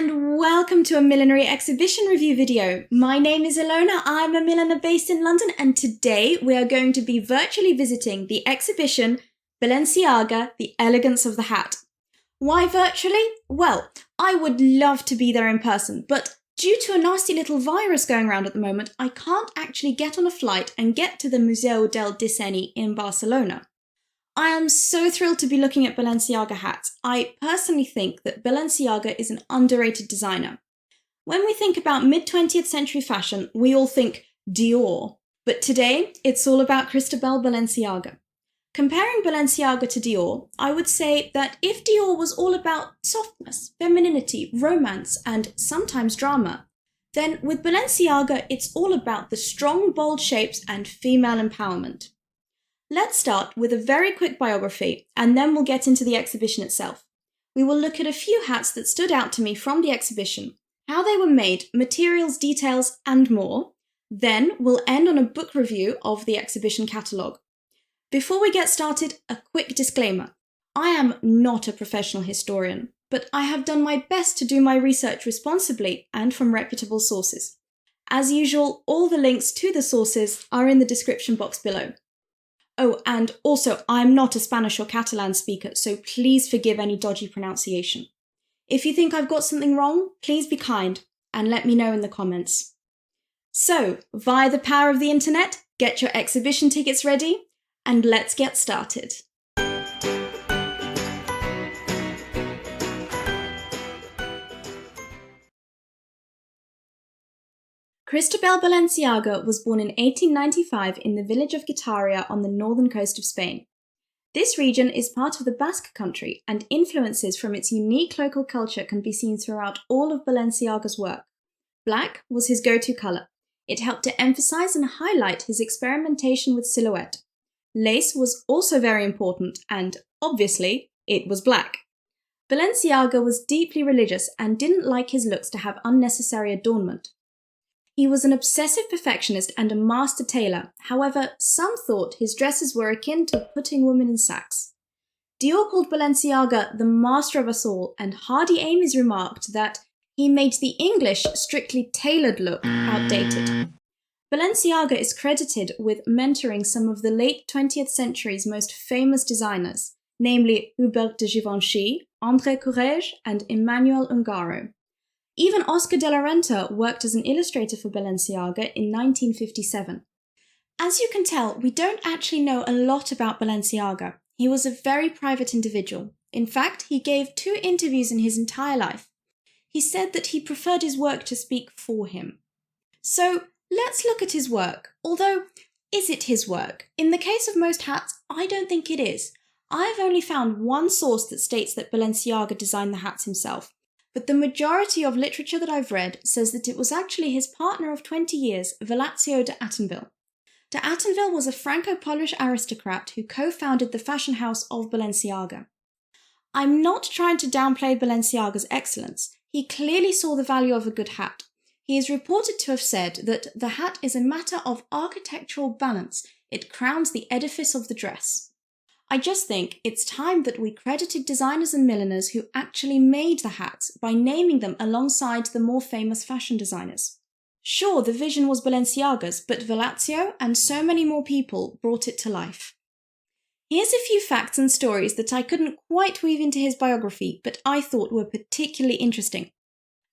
and welcome to a millinery exhibition review video. My name is Ilona, I'm a milliner based in London, and today we are going to be virtually visiting the exhibition Balenciaga The Elegance of the Hat. Why virtually? Well, I would love to be there in person, but due to a nasty little virus going around at the moment, I can't actually get on a flight and get to the Museo del Disseny in Barcelona. I am so thrilled to be looking at Balenciaga hats. I personally think that Balenciaga is an underrated designer. When we think about mid-20th century fashion, we all think Dior. But today, it's all about Cristobal Balenciaga. Comparing Balenciaga to Dior, I would say that if Dior was all about softness, femininity, romance, and sometimes drama, then with Balenciaga, it's all about the strong, bold shapes and female empowerment. Let's start with a very quick biography, and then we'll get into the exhibition itself. We will look at a few hats that stood out to me from the exhibition, how they were made, materials, details, and more. Then we'll end on a book review of the exhibition catalogue. Before we get started, a quick disclaimer. I am not a professional historian, but I have done my best to do my research responsibly and from reputable sources. As usual, all the links to the sources are in the description box below. Oh, and also, I'm not a Spanish or Catalan speaker, so please forgive any dodgy pronunciation. If you think I've got something wrong, please be kind and let me know in the comments. So, via the power of the internet, get your exhibition tickets ready, and let's get started. Cristobal Balenciaga was born in 1895 in the village of Getaria on the northern coast of Spain. This region is part of the Basque country, and influences from its unique local culture can be seen throughout all of Balenciaga's work. Black was his go-to colour. It helped to emphasize and highlight his experimentation with silhouette. Lace was also very important, and obviously, it was black. Balenciaga was deeply religious and didn't like his looks to have unnecessary adornment. He was an obsessive perfectionist and a master tailor. However, some thought his dresses were akin to putting women in sacks. Dior called Balenciaga the master of us all, and Hardy Amies remarked that he made the English strictly tailored look outdated. Balenciaga is credited with mentoring some of the late 20th century's most famous designers, namely Hubert de Givenchy, André Courrèges, and Emmanuel Ungaro. Even Oscar de la Renta worked as an illustrator for Balenciaga in 1957. As you can tell, we don't actually know a lot about Balenciaga. He was a very private individual. In fact, he gave 2 interviews in his entire life. He said that he preferred his work to speak for him. So, let's look at his work. Although, is it his work? In the case of most hats, I don't think it is. I've only found one source that states that Balenciaga designed the hats himself. But the majority of literature that I've read says that it was actually his partner of 20 years, Velatio de Attenville. De Attenville was a Franco-Polish aristocrat who co-founded the fashion house of Balenciaga. I'm not trying to downplay Balenciaga's excellence. He clearly saw the value of a good hat. He is reported to have said that the hat is a matter of architectural balance. It crowns the edifice of the dress. I just think it's time that we credited designers and milliners who actually made the hats by naming them alongside the more famous fashion designers. Sure, the vision was Balenciaga's, but Velatio and so many more people brought it to life. Here's a few facts and stories that I couldn't quite weave into his biography, but I thought were particularly interesting.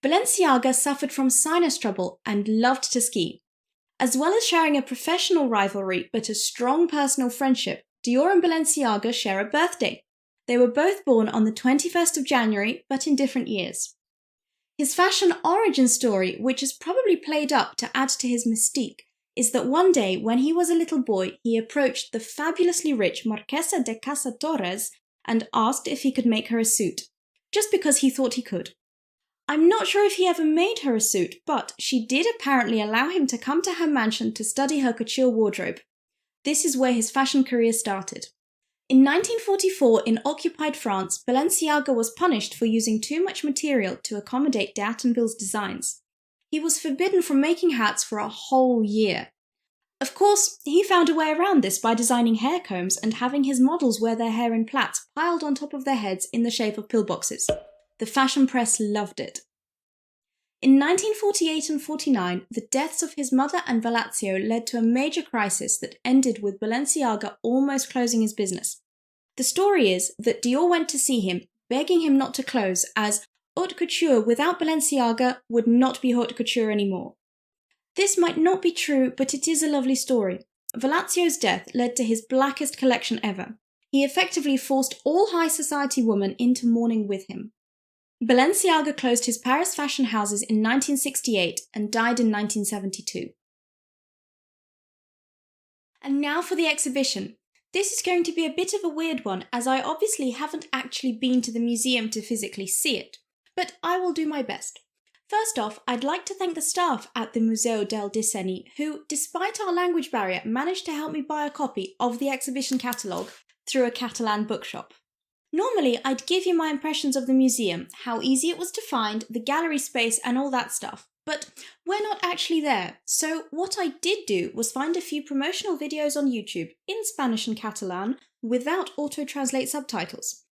Balenciaga suffered from sinus trouble and loved to ski. As well as sharing a professional rivalry but a strong personal friendship, Dior and Balenciaga share a birthday. They were both born on the 21st of January, but in different years. His fashion origin story, which is probably played up to add to his mystique, is that one day when he was a little boy, he approached the fabulously rich Marquesa de Casa Torres and asked if he could make her a suit, just because he thought he could. I'm not sure if he ever made her a suit, but she did apparently allow him to come to her mansion to study her couture wardrobe. This is where his fashion career started. In 1944, in occupied France, Balenciaga was punished for using too much material to accommodate de Attenville's designs. He was forbidden from making hats for a whole year. Of course, he found a way around this by designing hair combs and having his models wear their hair in plaits piled on top of their heads in the shape of pillboxes. The fashion press loved it. In 1948 and 49, the deaths of his mother and Valazio led to a major crisis that ended with Balenciaga almost closing his business. The story is that Dior went to see him, begging him not to close, as haute couture without Balenciaga would not be haute couture anymore. This might not be true, but it is a lovely story. Valazio's death led to his blackest collection ever. He effectively forced all high society women into mourning with him. Balenciaga closed his Paris fashion houses in 1968 and died in 1972. And now for the exhibition. This is going to be a bit of a weird one, as I obviously haven't actually been to the museum to physically see it, but I will do my best. First off, I'd like to thank the staff at the Museo del Disseny who, despite our language barrier, managed to help me buy a copy of the exhibition catalogue through a Catalan bookshop. Normally, I'd give you my impressions of the museum, how easy it was to find, the gallery space and all that stuff, but we're not actually there, so what I did do was find a few promotional videos on YouTube in Spanish and Catalan without auto-translate subtitles.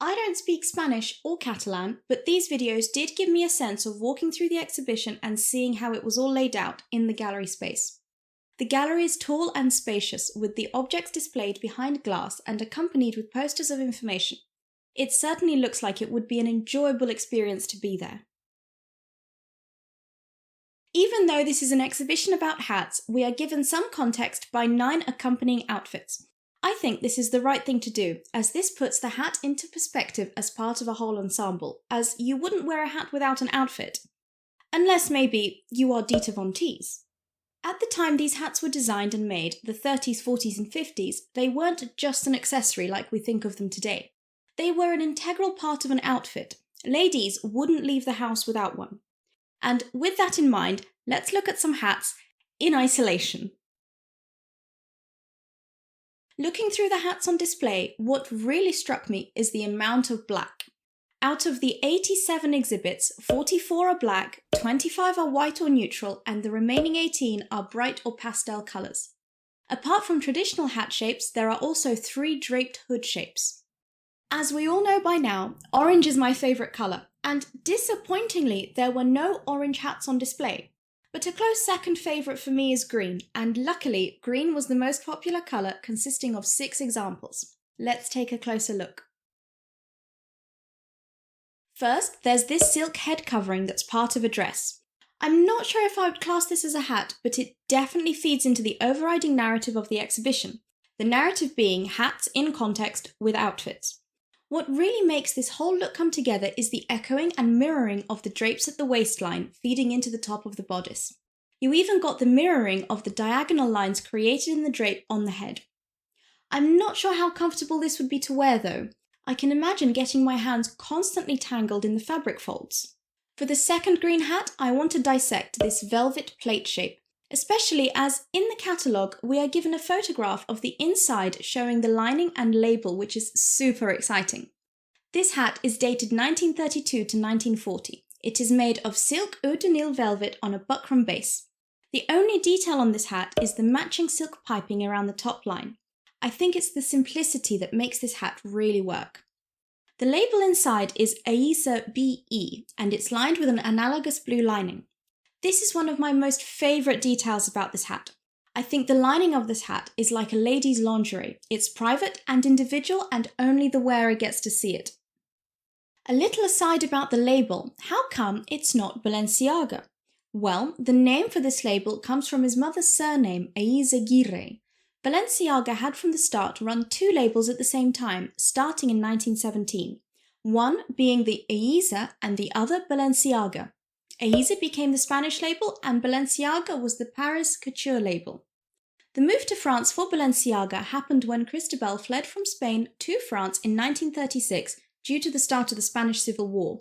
I don't speak Spanish or Catalan, but these videos did give me a sense of walking through the exhibition and seeing how it was all laid out in the gallery space. The gallery is tall and spacious, with the objects displayed behind glass and accompanied with posters of information. It certainly looks like it would be an enjoyable experience to be there. Even though this is an exhibition about hats, we are given some context by 9 accompanying outfits. I think this is the right thing to do, as this puts the hat into perspective as part of a whole ensemble, as you wouldn't wear a hat without an outfit. Unless maybe you are Dieter von Teese. At the time these hats were designed and made, the 30s, 40s and 50s, they weren't just an accessory like we think of them today. They were an integral part of an outfit. Ladies wouldn't leave the house without one. And with that in mind, let's look at some hats in isolation. Looking through the hats on display, what really struck me is the amount of black. Out of the 87 exhibits, 44 are black, 25 are white or neutral, and the remaining 18 are bright or pastel colours. Apart from traditional hat shapes, there are also 3 draped hood shapes. As we all know by now, orange is my favourite colour, and disappointingly, there were no orange hats on display. But a close second favourite for me is green, and luckily, green was the most popular colour, consisting of 6 examples. Let's take a closer look. First, there's this silk head covering that's part of a dress. I'm not sure if I would class this as a hat, but it definitely feeds into the overriding narrative of the exhibition, the narrative being hats in context with outfits. What really makes this whole look come together is the echoing and mirroring of the drapes at the waistline feeding into the top of the bodice. You even got the mirroring of the diagonal lines created in the drape on the head. I'm not sure how comfortable this would be to wear though. I can imagine getting my hands constantly tangled in the fabric folds. For the second green hat, I want to dissect this velvet plate shape, especially as in the catalogue we are given a photograph of the inside showing the lining and label, which is super exciting. This hat is dated 1932 to 1940. It is made of silk eau de Nil velvet on a buckram base. The only detail on this hat is the matching silk piping around the top line. I think it's the simplicity that makes this hat really work. The label inside is Aisa BE and it's lined with an analogous blue lining. This is one of my most favourite details about this hat. I think the lining of this hat is like a lady's lingerie. It's private and individual and only the wearer gets to see it. A little aside about the label, how come it's not Balenciaga? Well, the name for this label comes from his mother's surname, Eizaguirre. Balenciaga had from the start run 2 labels at the same time, starting in 1917, one being the Eiza and the other Balenciaga. Eiza became the Spanish label and Balenciaga was the Paris couture label. The move to France for Balenciaga happened when Cristobal fled from Spain to France in 1936 due to the start of the Spanish Civil War.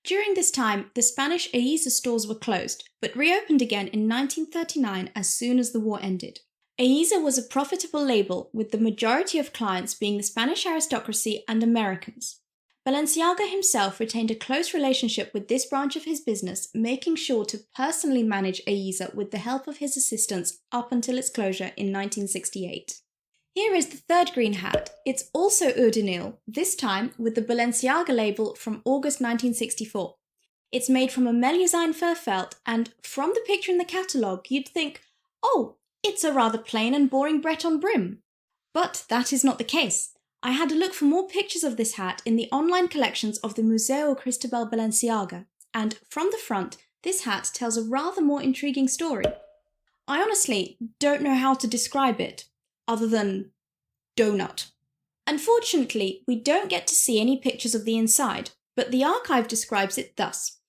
During this time, the Spanish Eiza stores were closed, but reopened again in 1939 as soon as the war ended. Eiza was a profitable label, with the majority of clients being the Spanish aristocracy and Americans. Balenciaga himself retained a close relationship with this branch of his business, making sure to personally manage Eiza with the help of his assistants up until its closure in 1968. Here is the third green hat. It's also eau de Nil, this time with the Balenciaga label from August 1964. It's made from a Melusine fur felt, and from the picture in the catalogue, you'd think, oh, it's a rather plain and boring Breton brim. But that is not the case. I had a look for more pictures of this hat in the online collections of the Museo Cristobal Balenciaga, and from the front, this hat tells a rather more intriguing story. I honestly don't know how to describe it, other than donut. Unfortunately, we don't get to see any pictures of the inside, but the archive describes it thus.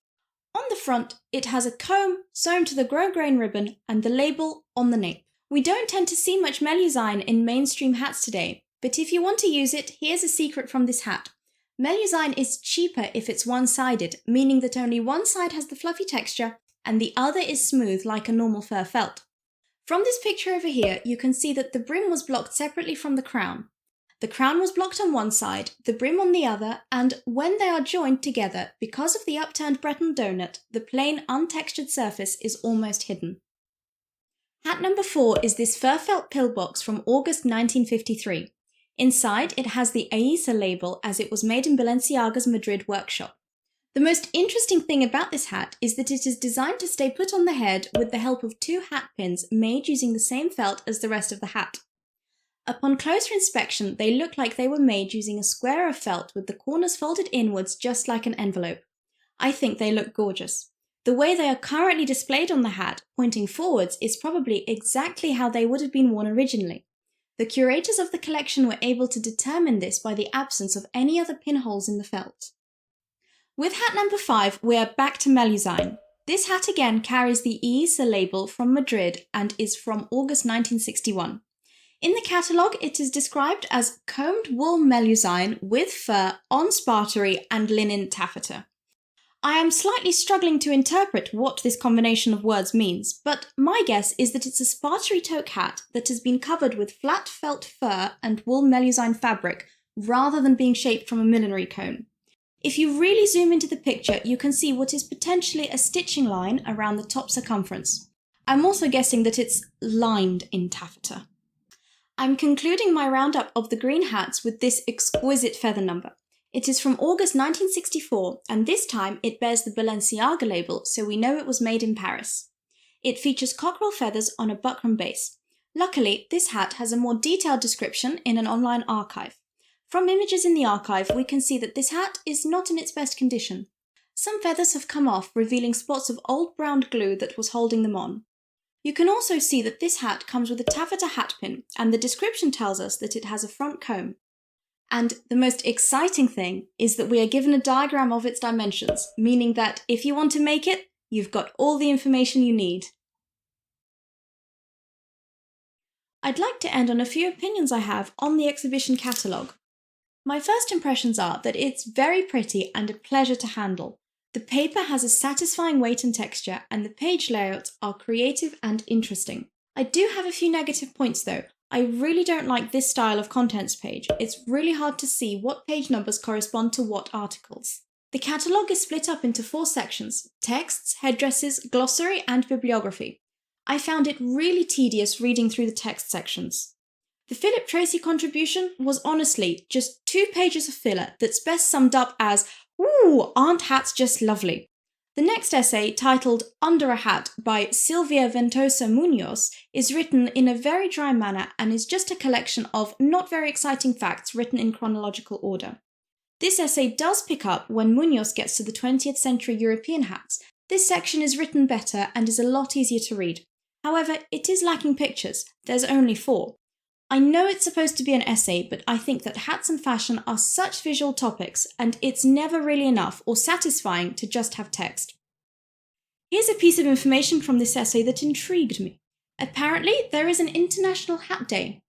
On the front, it has a comb sewn to the grosgrain ribbon and the label on the nape. We don't tend to see much Melusine in mainstream hats today, but if you want to use it, here's a secret from this hat. Melusine is cheaper if it's one-sided, meaning that only one side has the fluffy texture and the other is smooth like a normal fur felt. From this picture over here, you can see that the brim was blocked separately from the crown. The crown was blocked on one side, the brim on the other, and when they are joined together, because of the upturned Breton donut, the plain, untextured surface is almost hidden. Hat number 4 is this fur felt pillbox from August 1953. Inside, it has the Aisa label as it was made in Balenciaga's Madrid workshop. The most interesting thing about this hat is that it is designed to stay put on the head with the help of 2 hat pins made using the same felt as the rest of the hat. Upon closer inspection, they look like they were made using a square of felt with the corners folded inwards just like an envelope. I think they look gorgeous. The way they are currently displayed on the hat, pointing forwards, is probably exactly how they would have been worn originally. The curators of the collection were able to determine this by the absence of any other pinholes in the felt. With hat number 5, we are back to Melusine. This hat again carries the Aisa label from Madrid and is from August 1961. In the catalogue, it is described as combed wool Melusine with fur on spartery and linen taffeta. I am slightly struggling to interpret what this combination of words means, but my guess is that it's a spartery toque hat that has been covered with flat felt fur and wool Melusine fabric rather than being shaped from a millinery cone. If you really zoom into the picture, you can see what is potentially a stitching line around the top circumference. I'm also guessing that it's lined in taffeta. I'm concluding my roundup of the green hats with this exquisite feather number. It is from August 1964, and this time it bears the Balenciaga label, so we know it was made in Paris. It features cockerel feathers on a buckram base. Luckily, this hat has a more detailed description in an online archive. From images in the archive, we can see that this hat is not in its best condition. Some feathers have come off, revealing spots of old browned glue that was holding them on. You can also see that this hat comes with a taffeta hat pin, and the description tells us that it has a front comb. And the most exciting thing is that we are given a diagram of its dimensions, meaning that if you want to make it, you've got all the information you need. I'd like to end on a few opinions I have on the exhibition catalogue. My first impressions are that it's very pretty and a pleasure to handle. The paper has a satisfying weight and texture, and the page layouts are creative and interesting. I do have a few negative points though. I really don't like this style of contents page. It's really hard to see what page numbers correspond to what articles. The catalogue is split up into 4 sections: texts, headdresses, glossary, and bibliography. I found it really tedious reading through the text sections. The Philip Tracy contribution was honestly just 2 pages of filler that's best summed up as, "Ooh, aren't hats just lovely?" The next essay, titled Under a Hat by Silvia Ventosa Munoz, is written in a very dry manner and is just a collection of not very exciting facts written in chronological order. This essay does pick up when Munoz gets to the 20th century European hats. This section is written better and is a lot easier to read. However, it is lacking pictures. There's only 4. I know it's supposed to be an essay, but I think that hats and fashion are such visual topics, and it's never really enough or satisfying to just have text. Here's a piece of information from this essay that intrigued me. Apparently, there is an International Hat Day.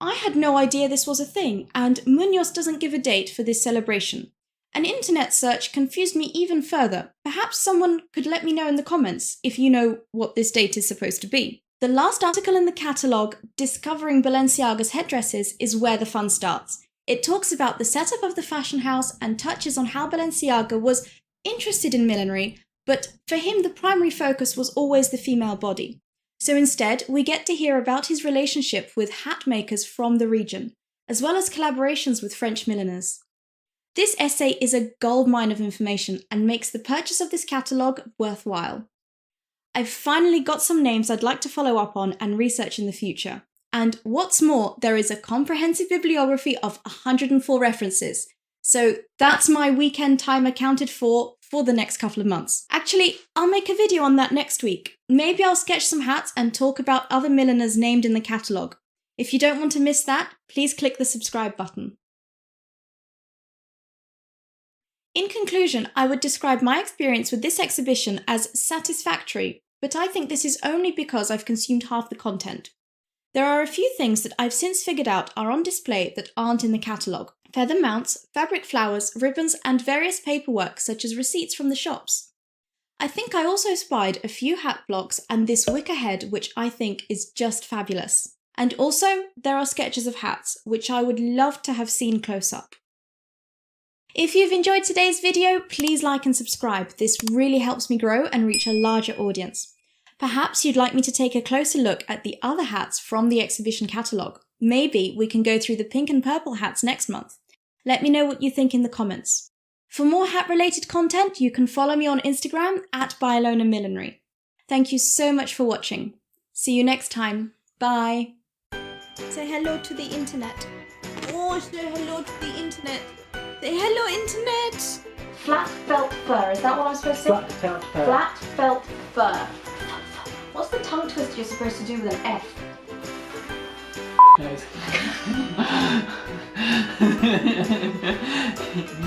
I had no idea this was a thing, and Munoz doesn't give a date for this celebration. An internet search confused me even further. Perhaps someone could let me know in the comments if you know what this date is supposed to be. The last article in the catalogue, Discovering Balenciaga's Headdresses, is where the fun starts. It talks about the setup of the fashion house and touches on how Balenciaga was interested in millinery, but for him the primary focus was always the female body. So instead, we get to hear about his relationship with hat makers from the region, as well as collaborations with French milliners. This essay is a goldmine of information and makes the purchase of this catalogue worthwhile. I've finally got some names I'd like to follow up on and research in the future. And what's more, there is a comprehensive bibliography of 104 references. So that's my weekend time accounted for the next couple of months. Actually, I'll make a video on that next week. Maybe I'll sketch some hats and talk about other milliners named in the catalogue. If you don't want to miss that, please click the subscribe button. In conclusion, I would describe my experience with this exhibition as satisfactory, but I think this is only because I've consumed half the content. There are a few things that I've since figured out are on display that aren't in the catalogue. Feather mounts, fabric flowers, ribbons, and various paperwork such as receipts from the shops. I think I also spied a few hat blocks and this wicker head, which I think is just fabulous. And also, there are sketches of hats, which I would love to have seen close up. If you've enjoyed today's video, please like and subscribe. This really helps me grow and reach a larger audience. Perhaps you'd like me to take a closer look at the other hats from the exhibition catalogue. Maybe we can go through the pink and purple hats next month. Let me know what you think in the comments. For more hat-related content, you can follow me on Instagram at Barcelona Millinery. Thank you so much for watching. See you next time. Bye. Say hello to the internet. Oh, say hello to the internet. Say hello, internet. Flat felt fur. Is that what I'm supposed to say? Flat felt fur. Flat felt fur. What's the tongue twister you're supposed to do with an F? Nose.